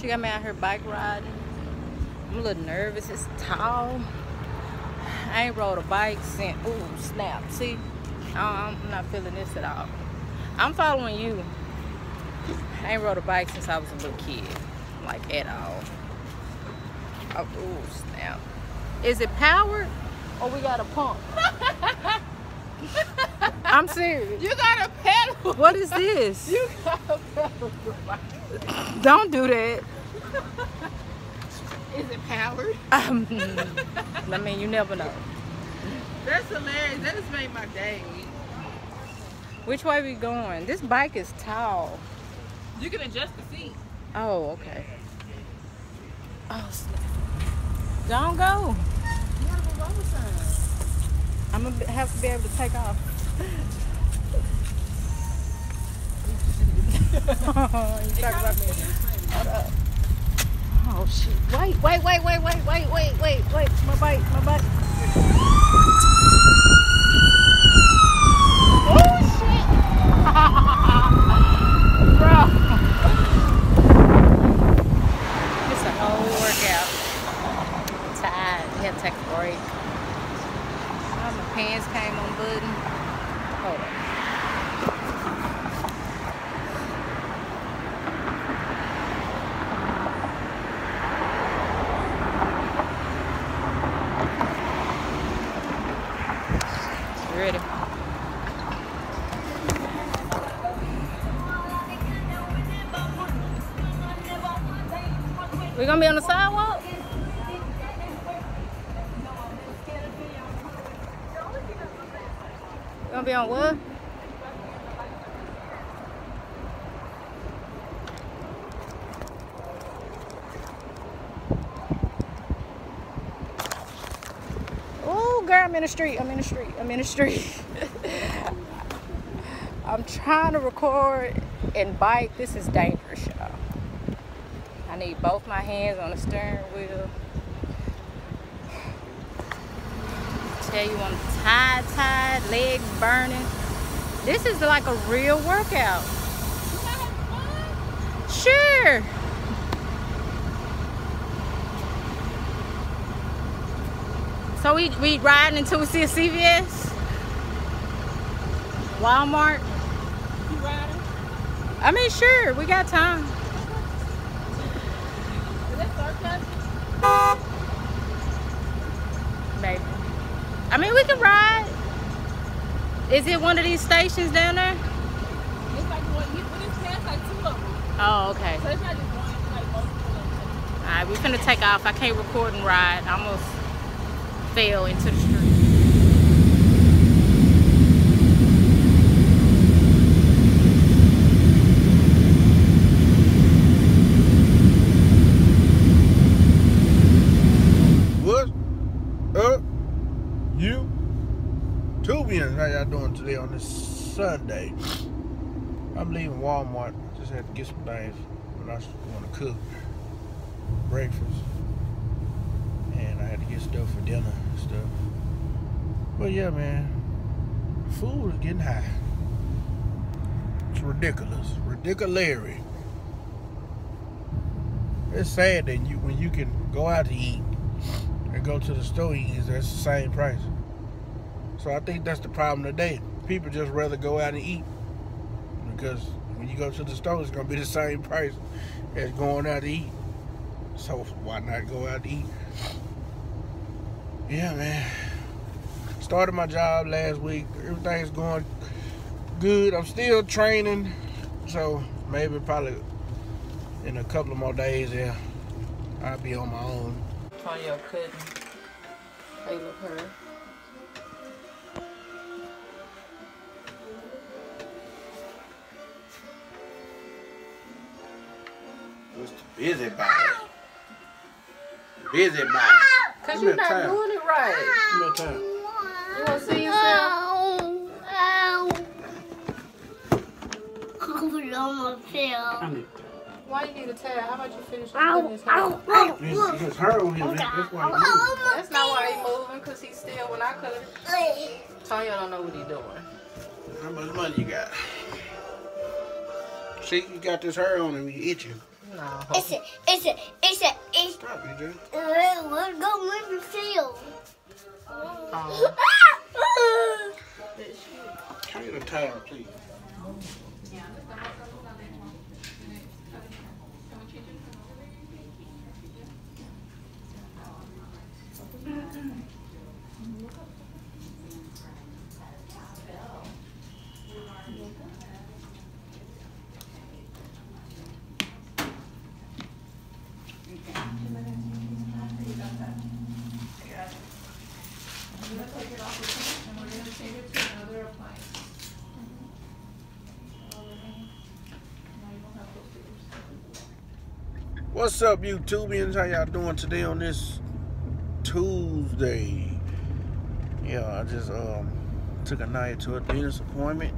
She got me out here bike riding. I'm a little nervous. It's tall. I ain't rode a bike since. Ooh, snap. See? I'm not feeling this at all. I'm following you. I ain't rode a bike since I was a little kid. Like, at all. Oh, ooh, snap. Is it powered? Or we got a pump? I'm serious. You got a pedal. What is this? You got a pedal. Don't do that. Is it powered? I mean, you never know. That's hilarious. That just made my day. Which way we going? This bike is tall. You can adjust the seat. Oh, okay. Oh, snap. Don't go. You gotta go over time. I'm gonna have to be able to take off. You talking about me? Hold up. Oh shit! Wait! My bike! Oh shit! Bro, it's a whole workout. I'm tired. We had to take a break. Oh, my pants came unbuttoned. Hold on. Ready. We gonna be on the sidewalk? We gonna be on what? Oh, girl, I'm in the street. I'm trying to record and bike. This is dangerous, y'all. I need both my hands on the steering wheel. Tell you I'm tired, legs burning. This is like a real workout. You having fun? Sure. So we riding until we see a CVS? Walmart? You riding? I mean, sure, we got time. Is that sarcasm? Maybe. I mean, we can ride. Is it one of these stations down there? It's like one. It's past like two of them. Oh, okay. So it's not just one. It's like multiple. Alright, we're finna take off. I can't record and ride. I almost fell into the street. What's up, you Tubians? How y'all doing today on this Sunday? I'm leaving Walmart. Just had to get some things when I want to cook breakfast, and I had to get stuff for dinner and stuff. But yeah, man, food is getting high. It's ridiculous. It's sad that when you can go out to eat and go to the store eat, that's the same price. So I think that's the problem today. People just rather go out and eat, because when you go to the store, it's gonna be the same price as going out to eat. So why not go out to eat? Yeah, man. Started my job last week. Everything's going good. I'm still training, so maybe probably in a couple of more days, yeah, I'll be on my own. Antonio couldn't. Hey, look her. What's the busybody? Busybody. Cause you're not doing it right. Give me a time. You wanna see yourself? Why you need a towel? How about you finish putting his hair? It's her on him. That's why he's moving. That's not why he's moving, because he's still when I cut it. Antonio don't know what he's doing. How much money you got? See, you got this hair on him, you itching. No. It's Stop, EJ. let's go in the field. Oh. Can I get a towel, please? What's up, YouTubians? How y'all doing today on this Tuesday? Yeah, I just took a night to a dentist appointment.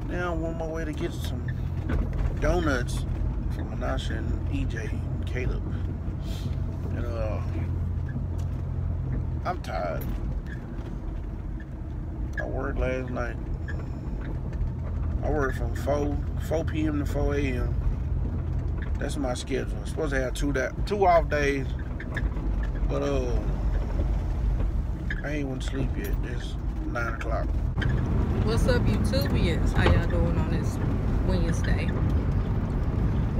Now I'm on my way to get some donuts from Menasha and EJ and Caleb. And I'm tired. I worked last night. I worked from 4 p.m. to 4 a.m. That's my schedule. I'm supposed to have two off days, but I ain't want to sleep yet. It's 9 o'clock. What's up, YouTubians? How y'all doing on this Wednesday?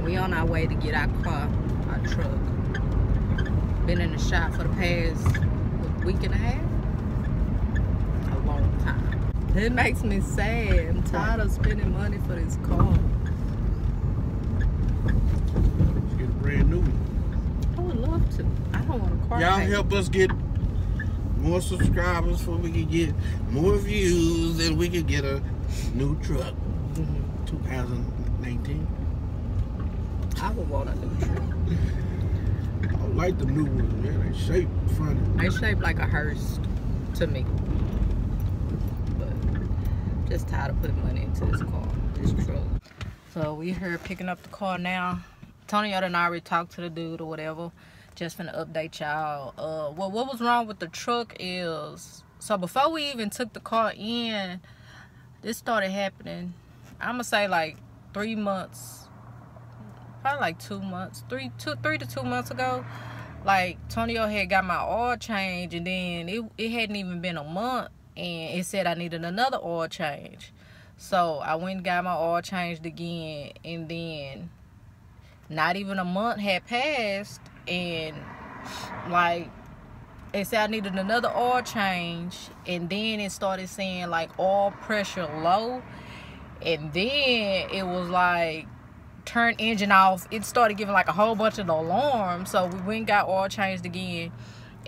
We on our way to get our car, our truck. Been in the shop for the past week and a half. A long time. It makes me sad. I'm tired of spending money for this car. Let's get a brand new one. I would love to. I don't want a car. Y'all help us get more subscribers so we can get more views and we can get a new truck. 2019. I would want a new truck. I like the new ones, man. They shape funny. They shape like a hearse to me. But just tired of putting money into this car, this truck. So we here picking up the car now. Tony done already talked to the dude or whatever. Just finna update y'all. Well, what was wrong with the truck is, so before we even took the car in, this started happening. I'ma say like 3 months, probably like 2 months, 3 to 2 months ago. Like Tonio had got my oil change, and then it hadn't even been a month, and it said I needed another oil change. So I went and got my oil changed again, and then not even a month had passed, and like it said I needed another oil change, and then it started saying like oil pressure low, and then it was like turn engine off. It started giving like a whole bunch of alarms. So we went and got oil changed again,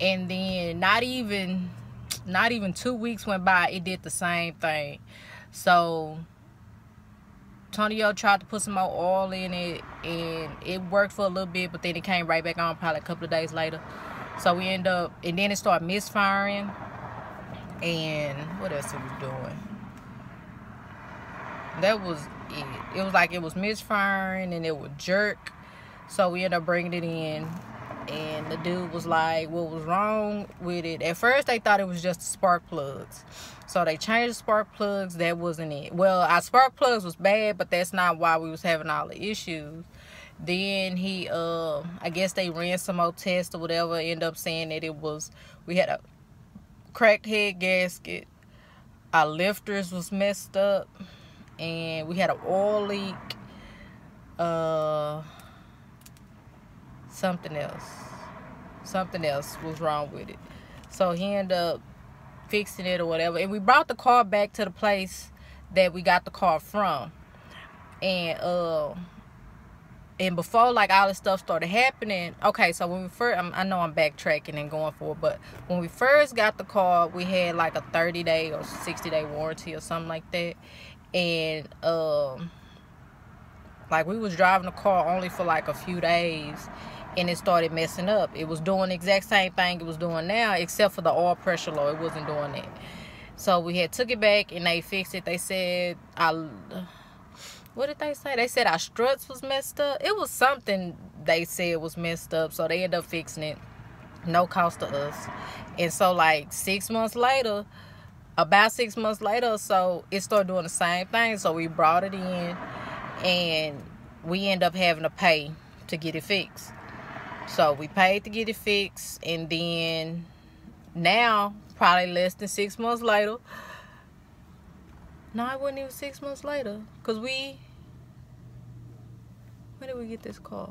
and then not even 2 weeks went by, it did the same thing. So Tonio tried to put some more oil in it, and it worked for a little bit, but then it came right back on probably a couple of days later. So we end up, and then it started misfiring, and what else it was doing? That was it. It was like it was misfiring, and it would jerk. So we ended up bringing it in, and the dude was like, what was wrong with it? At first they thought it was just the spark plugs. So they changed the spark plugs. That wasn't it. Well, our spark plugs was bad, but that's not why we was having all the issues. Then he I guess they ran some more tests or whatever, ended up saying that it was, we had a cracked head gasket, our lifters was messed up, and we had an oil leak, something else was wrong with it. So he ended up fixing it or whatever, and we brought the car back to the place that we got the car from, and before like all this stuff started happening, okay, so when we first, I know I'm backtracking and going forward, but when we first got the car, we had like a 30-day or 60-day warranty or something like that, and like we was driving the car only for like a few days, and it started messing up. It was doing the exact same thing it was doing now, except for the oil pressure low. It wasn't doing that. So we had took it back, and they fixed it. They said, what did they say? They said our struts was messed up. It was something they said was messed up, so they ended up fixing it. No cost to us. And so like 6 months later, about 6 months later or so, it started doing the same thing. So we brought it in, and we end up having to pay to get it fixed. So we paid to get it fixed, and then now, probably less than 6 months later. No, it wasn't even 6 months later. Because when did we get this car?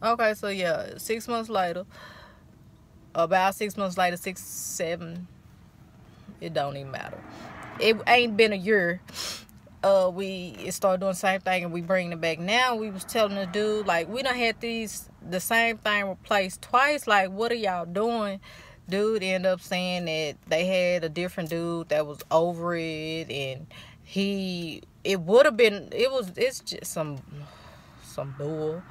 Okay, so yeah, 6 months later. About 6 months later, 6, 7. It don't even matter. It ain't been a year. It started doing the same thing, and we bringing it back. Now, we was telling the dude, like, we done had the same thing replaced twice. Like, what are y'all doing? Dude ended up saying that they had a different dude that was over it, and it's just some bull.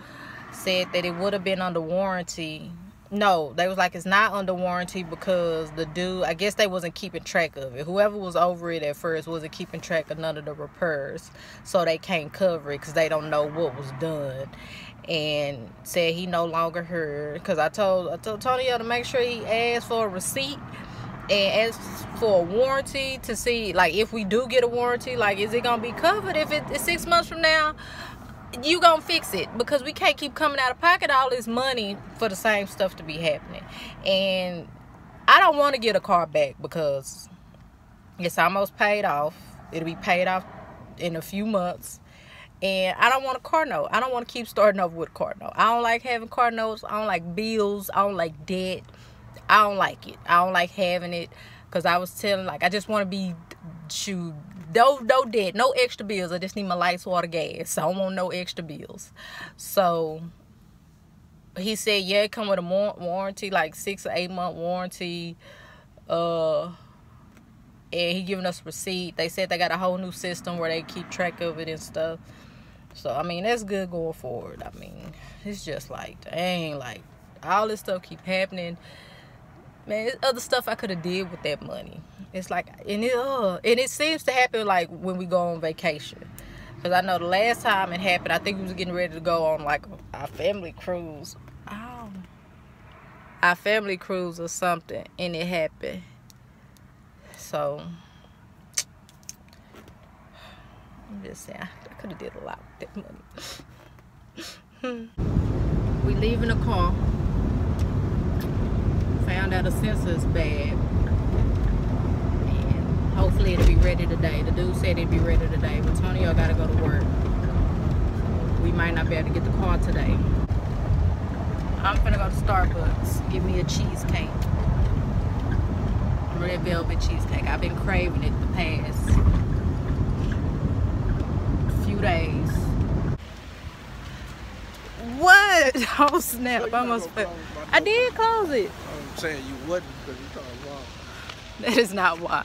Said that it would have been under warranty. No, they was like, it's not under warranty because the dude, I guess they wasn't keeping track of it. Whoever was over it at first wasn't keeping track of none of the repairs, so they can't cover it because they don't know what was done. And said he no longer heard, because I told Tonio to make sure he asked for a receipt and asked for a warranty to see, like, if we do get a warranty, like, is it gonna be covered? If it's 6 months from now, you gonna fix it, because we can't keep coming out of pocket all this money for the same stuff to be happening. And I don't want to get a car back because it's almost paid off. It'll be paid off in a few months. And I don't want a car note. I don't want to keep starting over with a car note. I don't like having car notes. I don't like bills. I don't like debt. I don't like it. I don't like having it. Because I was telling, like, I just want to be, no debt, no extra bills. I just need my lights, water, gas. I don't want no extra bills. So he said, yeah, it come with a warranty, like 6 or 8 month warranty. And he giving us a receipt. They said they got a whole new system where they keep track of it and stuff. So, I mean, that's good going forward. I mean, it's just like, dang, like, all this stuff keep happening. Man, it's other stuff I could have did with that money. It's like, and it seems to happen, like, when we go on vacation. Because I know the last time it happened, I think we was getting ready to go on, like, our family cruise. Our family cruise or something, and it happened. So, I'm just saying, I could have did a lot with that money. We leave in the car. Found out the sensor is bad. And hopefully it'll be ready today. The dude said it'd be ready today, but Tonio gotta go to work. So we might not be able to get the car today. I'm finna go to Starbucks. Give me a cheesecake. Red velvet cheesecake. I've been craving it the past few days. What? Oh snap! I almost fell. I did close it. I'm saying you wouldn't because you thought it was wrong. That is not why.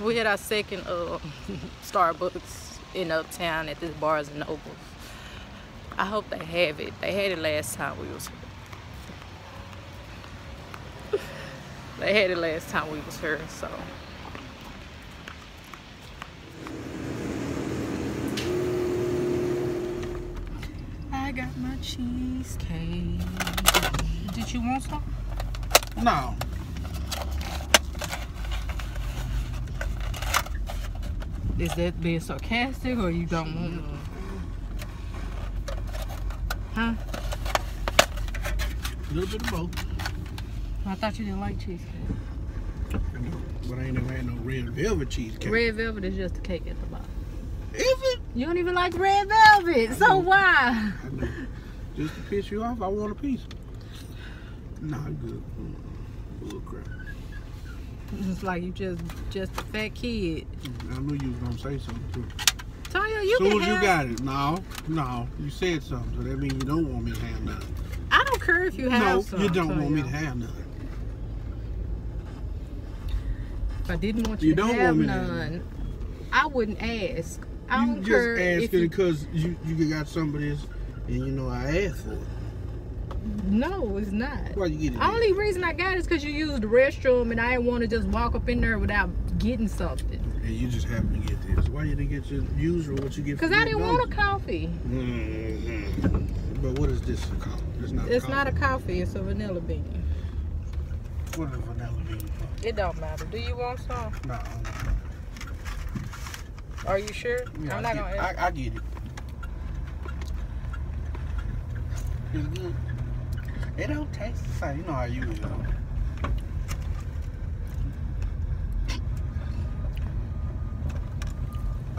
We had our second Starbucks in Uptown at this Barnes and Noble. I hope they have it. They had it last time we was here. They had it last time we was here, so. I got my cheesecake. Did you want some? No. Is that being sarcastic or you don't want it? Huh? A little bit of both. I thought you didn't like cheesecake. But I ain't never had no red velvet cheesecake. Red velvet is just the cake at the bottom. Is it? You don't even like red velvet, so why? I know. Just to piss you off, I want a piece. Nah, I'm good. A little crap. It's like you just a fat kid. I knew you was gonna say something too. Tanya, you Soon can as you have... got it, no, you said something, so that means you don't want me to have nothing. I don't care if you have some. No, you don't want me to have nothing. If I didn't want you to have none, I wouldn't ask. I don't care. You just asking because you got some of this, and you know I asked for it. No, it's not. Why you get it? The only reason I got it is because you used the restroom, and I didn't want to just walk up in there without getting something. And you just happened to get this. Why you didn't get your usual what you get? Because I didn't want a coffee. But what is this called? It's not a coffee. It's a vanilla bean. What is a vanilla bean for? It don't matter. Do you want some? No. Are you sure? Yeah, I'm not gonna. I get it. It's good. It don't taste the same. You know how you is.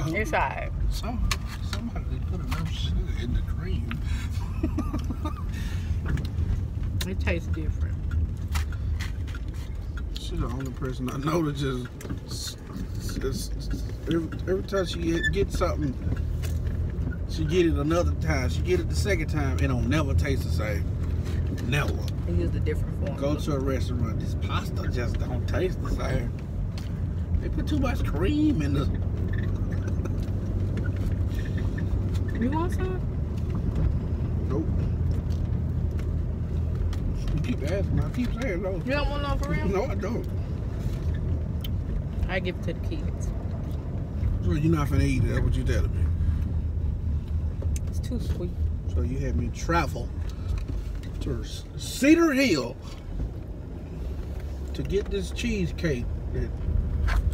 It's alright. Somebody put enough sugar in the cream. It tastes different. She's the only person I know that just every time she get something, she get it another time. She get it the second time, and it'll never taste the same. Never. They use a different form. Go to a restaurant, this pasta just don't taste the same. They put too much cream in the. You want some? Nope. You keep asking, I keep saying no. You don't want none for real? No, I don't. I give it to the kids. So you're not finna eat it, that's what you telling me. It's too sweet. So you had me travel to Cedar Hill to get this cheesecake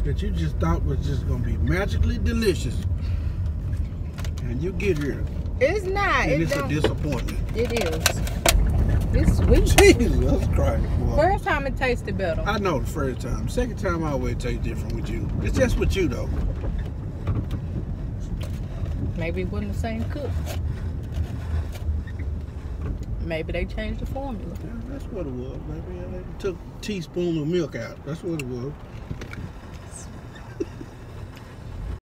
that you just thought was just gonna be magically delicious. And you get here. It's not. And it's a disappointment. It is. It's sweet. Jesus Christ, boy. First time it tasted better. I know the first time. Second time I always taste different with you. It's just with you though. Maybe it wasn't the same cook. Maybe they changed the formula. Yeah, that's what it was. Maybe they took a teaspoon of milk out. That's what it was.